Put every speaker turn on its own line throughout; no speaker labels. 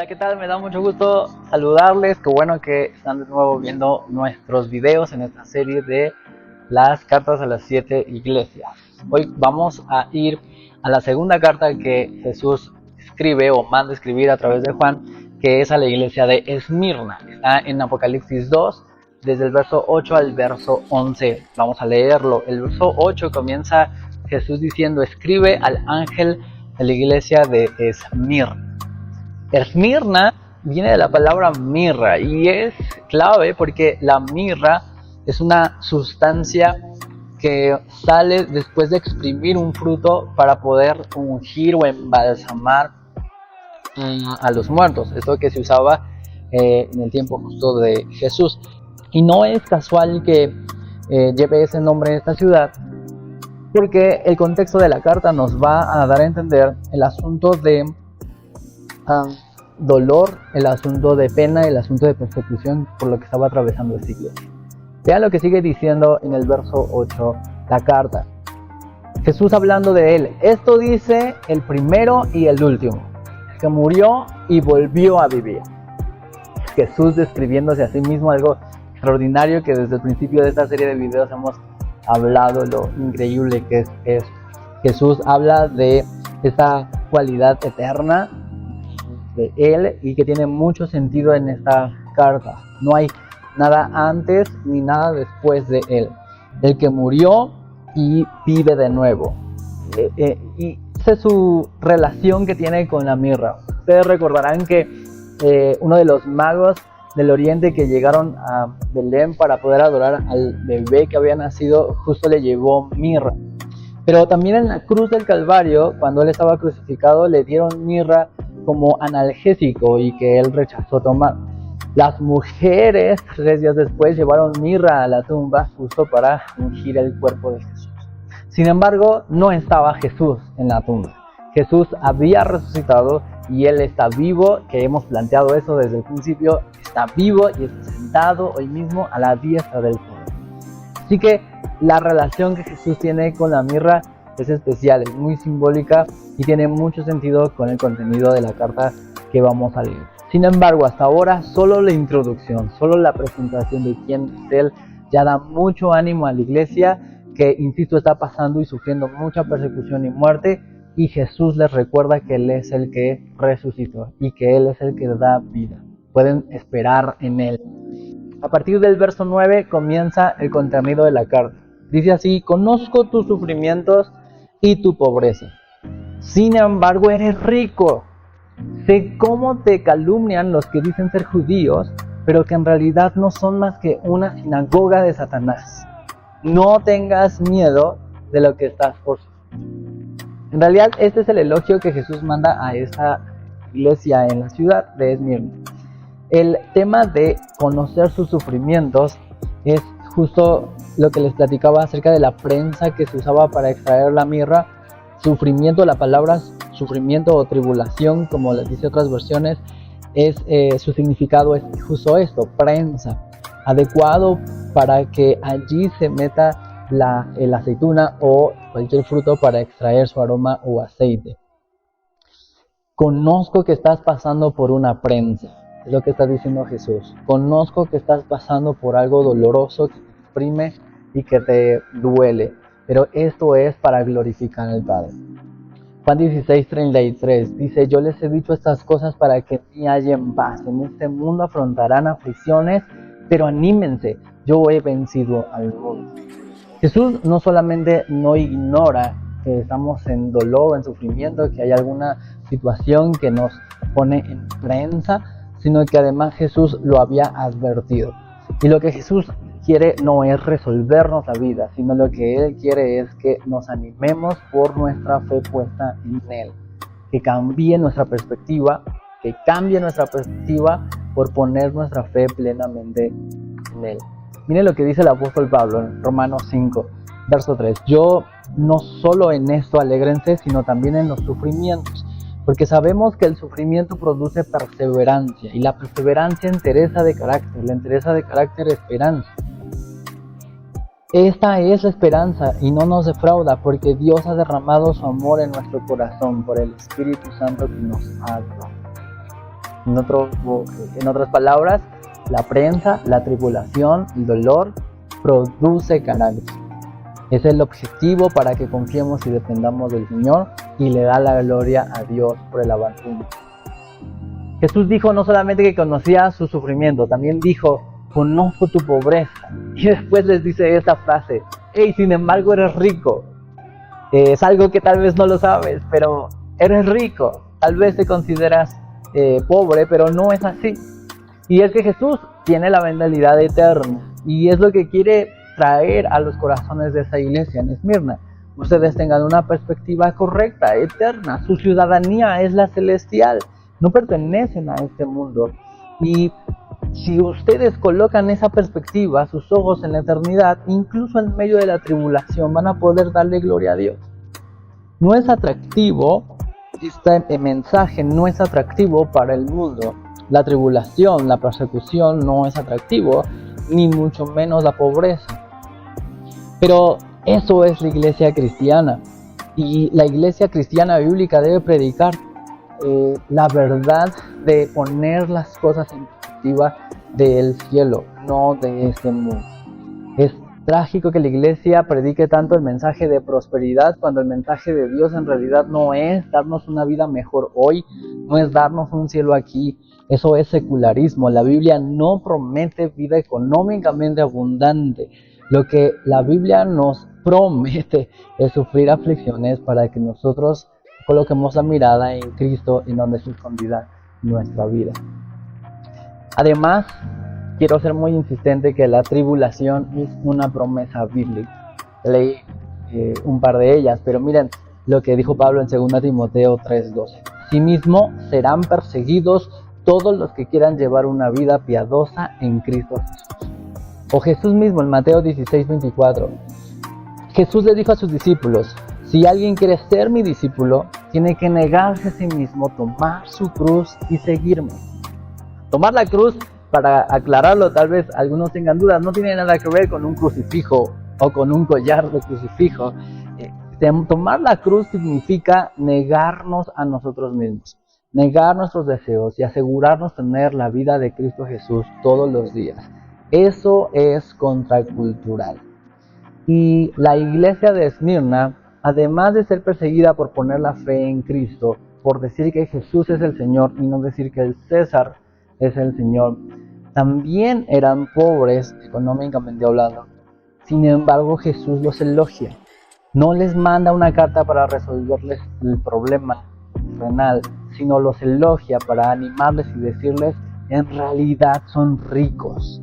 Hola, ¿qué tal? Me da mucho gusto saludarles. Qué bueno que están de nuevo viendo nuestros videos en esta serie de las cartas a las 7 iglesias. Hoy vamos a ir a la segunda carta que Jesús escribe o manda escribir a través de Juan, que es a la iglesia de Esmirna. Está en Apocalipsis 2, desde el verso 8 al verso 11. Vamos a leerlo. El verso 8 comienza Jesús diciendo: escribe al ángel de la iglesia de Esmirna. Esmirna viene de la palabra mirra y es clave porque la mirra es una sustancia que sale después de exprimir un fruto para poder ungir o embalsamar a los muertos. Esto que se usaba en el tiempo justo de Jesús. Y no es casual que lleve ese nombre esta ciudad, porque el contexto de la carta nos va a dar a entender el asunto de dolor, el asunto de pena, el asunto de persecución por lo que estaba atravesando esta iglesia. Vean lo que sigue diciendo en el verso 8 la carta. Jesús hablando de él: esto dice el primero y el último, el que murió y volvió a vivir. Jesús describiéndose a sí mismo, algo extraordinario que desde el principio de esta serie de videos hemos hablado, lo increíble que es. Jesús habla de esa cualidad eterna de él y que tiene mucho sentido en esta carta. No hay nada antes ni nada después de él, el que murió y vive de nuevo. Y esa es su relación que tiene con la mirra. Ustedes recordarán que uno de los magos del oriente que llegaron a Belén para poder adorar al bebé que había nacido, justo le llevó mirra. Pero también en la cruz del Calvario, cuando él estaba crucificado, le dieron mirra como analgésico y que él rechazó tomar. Las mujeres 3 días después llevaron mirra a la tumba justo para ungir el cuerpo de Jesús. Sin embargo, no estaba Jesús en la tumba. Jesús había resucitado y él está vivo, que hemos planteado eso desde el principio. Está vivo y está sentado hoy mismo a la diestra del Padre. Así que la relación que Jesús tiene con la mirra es especial, es muy simbólica y tiene mucho sentido con el contenido de la carta que vamos a leer. Sin embargo, hasta ahora solo la introducción, solo la presentación de quién es él ya da mucho ánimo a la iglesia que, insisto, está pasando y sufriendo mucha persecución y muerte, y Jesús les recuerda que él es el que resucitó y que él es el que da vida. Pueden esperar en él. A partir del verso 9 comienza el contenido de la carta. Dice así: conozco tus sufrimientos y tu pobreza. Sin embargo, eres rico. Sé cómo te calumnian los que dicen ser judíos, pero que en realidad no son más que una sinagoga de Satanás. No tengas miedo de lo que estás por sufrir. En realidad, este es el elogio que Jesús manda a esta iglesia en la ciudad de Esmirna. El tema de conocer sus sufrimientos es justo lo que les platicaba acerca de la prensa que se usaba para extraer la mirra. Sufrimiento, la palabra sufrimiento o tribulación, como les dice otras versiones, su significado es justo esto: prensa, adecuado para que allí se meta la aceituna o cualquier fruto para extraer su aroma o aceite. Conozco que estás pasando por una prensa, es lo que está diciendo Jesús. Conozco que estás pasando por algo doloroso que te exprime y que te duele, pero esto es para glorificar al Padre. Juan 16:33 dice: yo les he dicho estas cosas para que en mí hallen paz. En este mundo afrontarán aflicciones, pero anímense, yo he vencido al mundo. Jesús no solamente no ignora que estamos en dolor o en sufrimiento, que hay alguna situación que nos pone en prensa, sino que además Jesús lo había advertido. Y lo que Jesús quiere no es resolvernos la vida, sino lo que Él quiere es que nos animemos por nuestra fe puesta en Él, que cambie nuestra perspectiva, por poner nuestra fe plenamente en Él. Miren lo que dice el apóstol Pablo en Romanos 5, verso 3. Yo no solo en esto alégrense, sino también en los sufrimientos, porque sabemos que el sufrimiento produce perseverancia, y la perseverancia entereza de carácter, la entereza de carácter esperanza. Esta es la esperanza y no nos defrauda, porque Dios ha derramado su amor en nuestro corazón por el Espíritu Santo que nos ha dado. En otras palabras, la prensa, la tribulación, el dolor produce carácter. Es el objetivo para que confiemos y dependamos del Señor y le da la gloria a Dios por el avance. Jesús dijo no solamente que conocía su sufrimiento, también dijo, conozco tu pobreza. Y después les dice esta frase, hey, sin embargo eres rico. Es algo que tal vez no lo sabes, pero eres rico. Tal vez te consideras pobre, pero no es así. Y es que Jesús tiene la mentalidad eterna y es lo que quiere traer a los corazones de esa iglesia en Esmirna. Ustedes tengan una perspectiva correcta, eterna. Su ciudadanía es la celestial. No pertenecen a este mundo. Y si ustedes colocan esa perspectiva, sus ojos en la eternidad, incluso en medio de la tribulación, van a poder darle gloria a Dios. No es atractivo, este mensaje no es atractivo para el mundo. La tribulación, la persecución no es atractivo, ni mucho menos la pobreza. Pero eso es la iglesia cristiana. Y la iglesia cristiana bíblica debe predicar la verdad de poner las cosas en perspectiva del cielo, no de este mundo. Es trágico que la iglesia predique tanto el mensaje de prosperidad cuando el mensaje de Dios en realidad no es darnos una vida mejor hoy, no es darnos un cielo aquí. Eso es secularismo. La Biblia no promete vida económicamente abundante. Lo que la Biblia nos promete es sufrir aflicciones para que nosotros coloquemos la mirada en Cristo y donde está escondida nuestra vida. Además, quiero ser muy insistente que la tribulación es una promesa bíblica. Leí un par de ellas, pero miren lo que dijo Pablo en 2 Timoteo 3:12. Asimismo, serán perseguidos todos los que quieran llevar una vida piadosa en Cristo Jesús. O Jesús mismo en Mateo 16:24. Jesús le dijo a sus discípulos, si alguien quiere ser mi discípulo, tiene que negarse a sí mismo, tomar su cruz y seguirme. Tomar la cruz, para aclararlo, tal vez algunos tengan dudas, no tiene nada que ver con un crucifijo o con un collar de crucifijo. Tomar la cruz significa negarnos a nosotros mismos, negar nuestros deseos y asegurarnos tener la vida de Cristo Jesús todos los días. Eso es contracultural. Y la iglesia de Esmirna, además de ser perseguida por poner la fe en Cristo, por decir que Jesús es el Señor y no decir que el César es el Señor, también eran pobres económicamente hablando. Sin embargo, Jesús los elogia. No les manda una carta para resolverles el problema renal, sino los elogia para animarles y decirles, en realidad son ricos.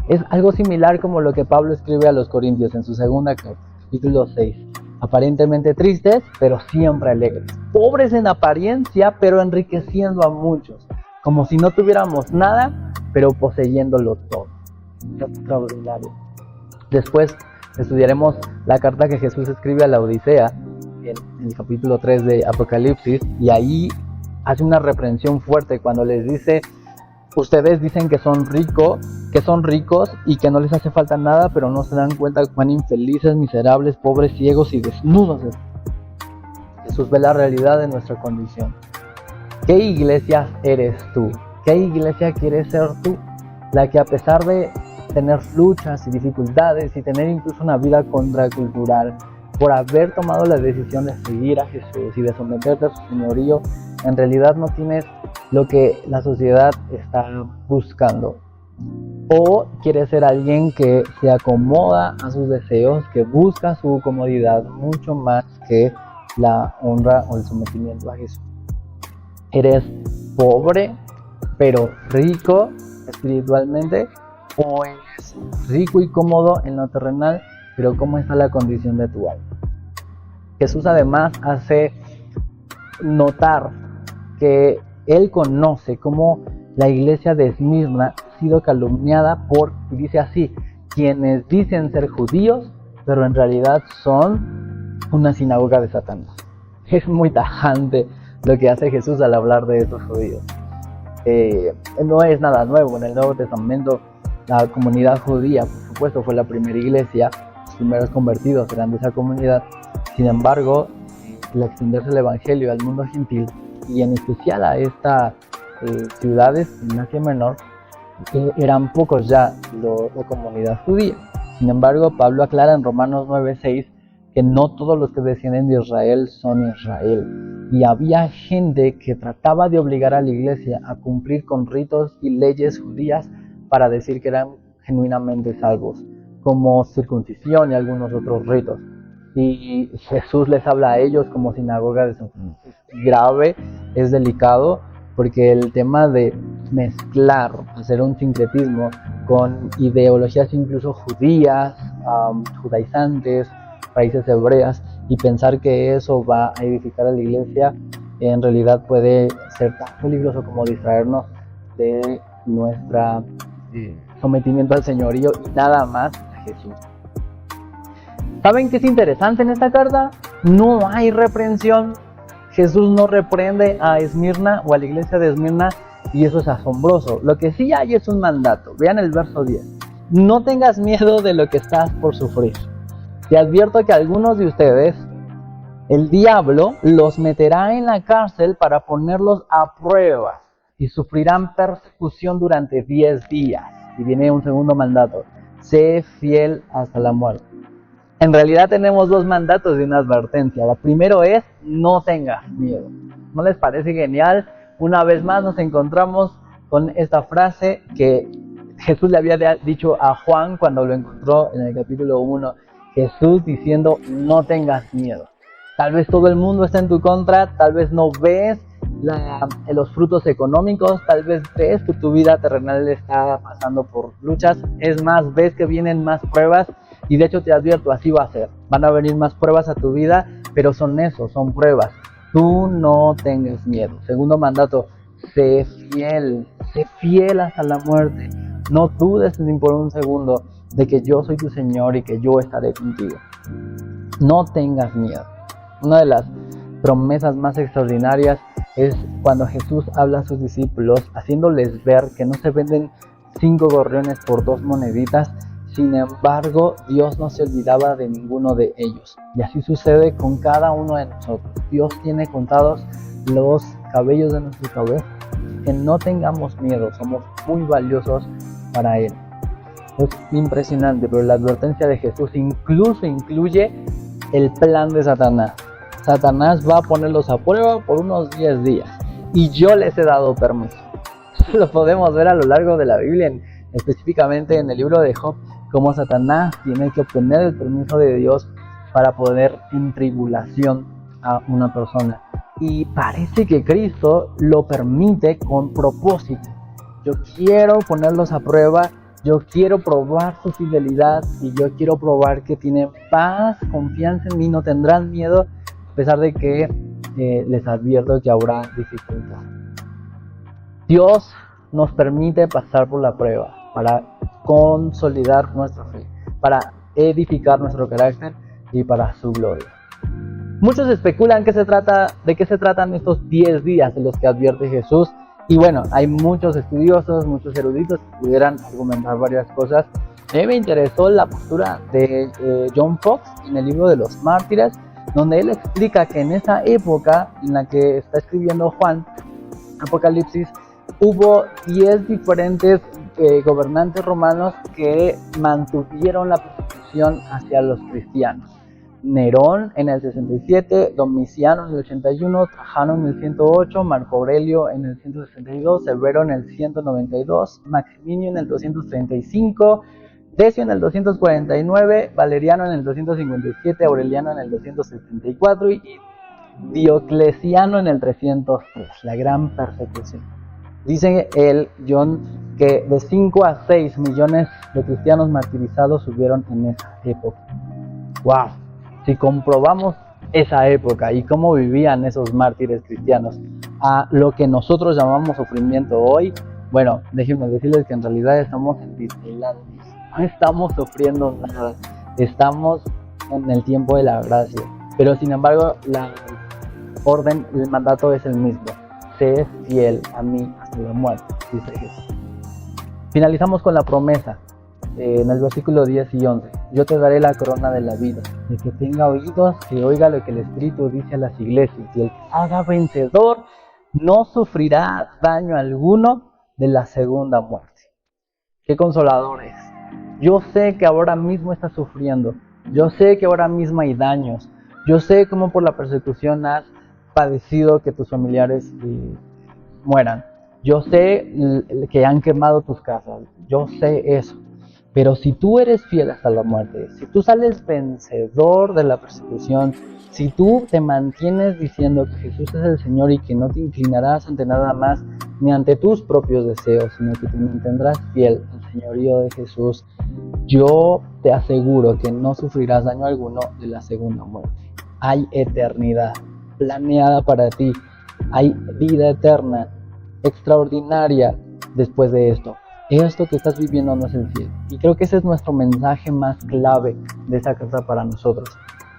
Es algo similar como lo que Pablo escribe a los Corintios en su segunda carta, capítulo 6. Aparentemente tristes, pero siempre alegres. Pobres en apariencia, pero enriqueciendo a muchos. Como si no tuviéramos nada, pero poseyéndolo todo. Es extraordinario. Después estudiaremos la carta que Jesús escribe a la Odisea, en el capítulo 3 de Apocalipsis, y ahí hace una reprensión fuerte cuando les dice, ustedes dicen que son ricos y que no les hace falta nada, pero no se dan cuenta cuán infelices, miserables, pobres, ciegos y desnudos están. Jesús ve la realidad de nuestra condición. ¿Qué iglesia eres tú? ¿Qué iglesia quieres ser tú? La que a pesar de tener luchas y dificultades y tener incluso una vida contracultural, por haber tomado la decisión de seguir a Jesús y de someterte a su señorío, en realidad no tienes lo que la sociedad está buscando. O quieres ser alguien que se acomoda a sus deseos, que busca su comodidad mucho más que la honra o el sometimiento a Jesús. ¿Eres pobre pero rico espiritualmente? ¿O eres rico y cómodo en lo terrenal, pero cómo está la condición de tu alma? Jesús además hace notar que Él conoce cómo la iglesia de Esmirna ha sido calumniada por, y dice así, quienes dicen ser judíos, pero en realidad son una sinagoga de Satanás. Es muy tajante lo que hace Jesús al hablar de estos judíos. No es nada nuevo. En el Nuevo Testamento la comunidad judía, por supuesto, fue la primera iglesia. Los primeros convertidos eran de esa comunidad. Sin embargo, al extenderse el evangelio al mundo gentil y en especial a esta ciudades en Asia Menor eran pocos ya la comunidad judía. Sin embargo, Pablo aclara en Romanos 9:6 que no todos los que descienden de Israel son Israel. Y había gente que trataba de obligar a la iglesia a cumplir con ritos y leyes judías para decir que eran genuinamente salvos, como circuncisión y algunos otros ritos. Y Jesús les habla a ellos como sinagoga de Satanás. Es grave, es delicado, porque el tema de mezclar, hacer un sincretismo con ideologías incluso judías, judaizantes, raíces hebreas, y pensar que eso va a edificar a la iglesia, en realidad puede ser tan peligroso como distraernos de nuestro sometimiento al señorío y nada más a Jesús. ¿Saben qué es interesante en esta carta? No hay reprensión. Jesús no reprende a Esmirna o a la iglesia de Esmirna, y eso es asombroso. Lo que sí hay es un mandato. Vean el verso 10. No tengas miedo de lo que estás por sufrir. Te advierto que algunos de ustedes, el diablo los meterá en la cárcel para ponerlos a prueba y sufrirán persecución durante 10 días. Y viene un segundo mandato. Sé fiel hasta la muerte. En realidad tenemos dos mandatos y una advertencia. La primero es, no tengas miedo. ¿No les parece genial? Una vez más nos encontramos con esta frase que Jesús le había dicho a Juan cuando lo encontró en el capítulo 1. Jesús diciendo, no tengas miedo. Tal vez todo el mundo está en tu contra, tal vez no ves los frutos económicos, tal vez ves que tu vida terrenal está pasando por luchas. Es más, ves que vienen más pruebas. Y de hecho te advierto, así va a ser. Van a venir más pruebas a tu vida, pero son son pruebas. Tú no tengas miedo. Segundo mandato, sé fiel hasta la muerte. No dudes ni por un segundo de que yo soy tu Señor y que yo estaré contigo. No tengas miedo. Una de las promesas más extraordinarias es cuando Jesús habla a sus discípulos, haciéndoles ver que no se venden 5 gorriones por 2 moneditas. Sin embargo, Dios no se olvidaba de ninguno de ellos. Y así sucede con cada uno de nosotros. Dios tiene contados los cabellos de nuestra cabeza. Que no tengamos miedo, somos muy valiosos para Él. Es impresionante, pero la advertencia de Jesús incluso incluye el plan de Satanás. Satanás va a ponerlos a prueba por unos 10 días. Y yo les he dado permiso. Lo podemos ver a lo largo de la Biblia, específicamente en el libro de Job, como Satanás tiene que obtener el permiso de Dios para poder en tribulación a una persona. Y parece que Cristo lo permite con propósito. Yo quiero ponerlos a prueba, yo quiero probar su fidelidad y yo quiero probar que tienen paz, confianza en mí, no tendrán miedo, a pesar de que les advierto que habrá dificultad. Dios nos permite pasar por la prueba para consolidar nuestra fe, para edificar nuestro carácter y para su gloria. Muchos especulan de qué se tratan estos 10 días de los que advierte Jesús. Y bueno, hay muchos estudiosos, muchos eruditos que pudieran argumentar varias cosas. A mí me interesó la postura de John Fox en el libro de los Mártires, donde él explica que en esa época en la que está escribiendo Juan, Apocalipsis, hubo 10 diferentes gobernantes romanos que mantuvieron la persecución hacia los cristianos. Nerón en el 67, Domiciano en el 81, Trajano en el 108, Marco Aurelio en el 162, Severo en el 192, Maximinio en el 235, Decio en el 249, Valeriano en el 257, Aureliano en el 274 y Diocleciano en el 303, la gran persecución. Dice John, que de 5 a 6 millones de cristianos martirizados hubieron en esa época. ¡Wow! Si comprobamos esa época y cómo vivían esos mártires cristianos a lo que nosotros llamamos sufrimiento hoy, bueno, déjenme decirles que en realidad estamos en Disneyland. No estamos sufriendo nada, estamos en el tiempo de la gracia. Pero sin embargo, la orden, el mandato es el mismo. Sé fiel a mí hasta la muerte, dice Jesús. Finalizamos con la promesa, en el versículo 10 y 11. Yo te daré la corona de la vida. El que tenga oídos, que oiga lo que el Espíritu dice a las iglesias. Y el que haga vencedor, no sufrirá daño alguno de la segunda muerte. Qué consolador es. Yo sé que ahora mismo estás sufriendo. Yo sé que ahora mismo hay daños. Yo sé cómo por la persecución has padecido que tus familiares mueran. Yo sé que han quemado tus casas. Yo sé eso. Pero si tú eres fiel hasta la muerte, si tú sales vencedor de la persecución, si tú te mantienes diciendo que Jesús es el Señor y que no te inclinarás ante nada más ni ante tus propios deseos, sino que te mantendrás fiel al señorío de Jesús, yo te aseguro que no sufrirás daño alguno de la segunda muerte. Hay eternidad planeada para ti. Hay vida eterna, extraordinaria después de esto. Esto que estás viviendo no es el cielo. Y creo que ese es nuestro mensaje más clave de esta carta para nosotros.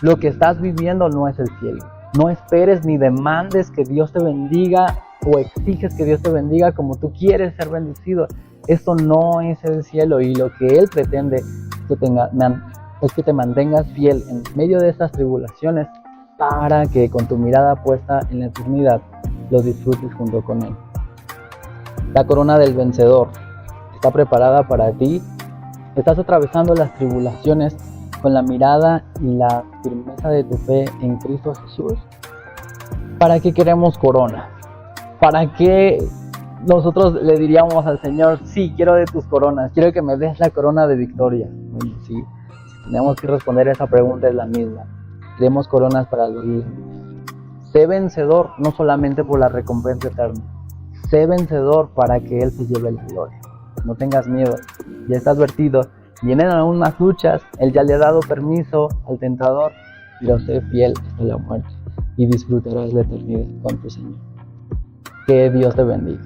Lo que estás viviendo no es el cielo. No esperes ni demandes que Dios te bendiga o exiges que Dios te bendiga como tú quieres ser bendecido. Esto no es el cielo, y lo que Él pretende es que te mantengas fiel en medio de estas tribulaciones para que con tu mirada puesta en la eternidad lo disfrutes junto con Él. La corona del vencedor está preparada para ti. Estás atravesando las tribulaciones con la mirada y la firmeza de tu fe en Cristo Jesús. ¿Para qué queremos corona? ¿Para qué nosotros le diríamos al Señor, sí, quiero de tus coronas, quiero que me des la corona de victoria? Bueno, sí, si tenemos que responder esa pregunta es la misma. Queremos coronas para los días. Sé vencedor, no solamente por la recompensa eterna. Sé vencedor para que Él se lleve la gloria. No tengas miedo, ya está advertido. Vienen aún más luchas, Él ya le ha dado permiso al tentador, pero sé fiel hasta la muerte y disfrutarás la eternidad con tu Señor. Que Dios te bendiga.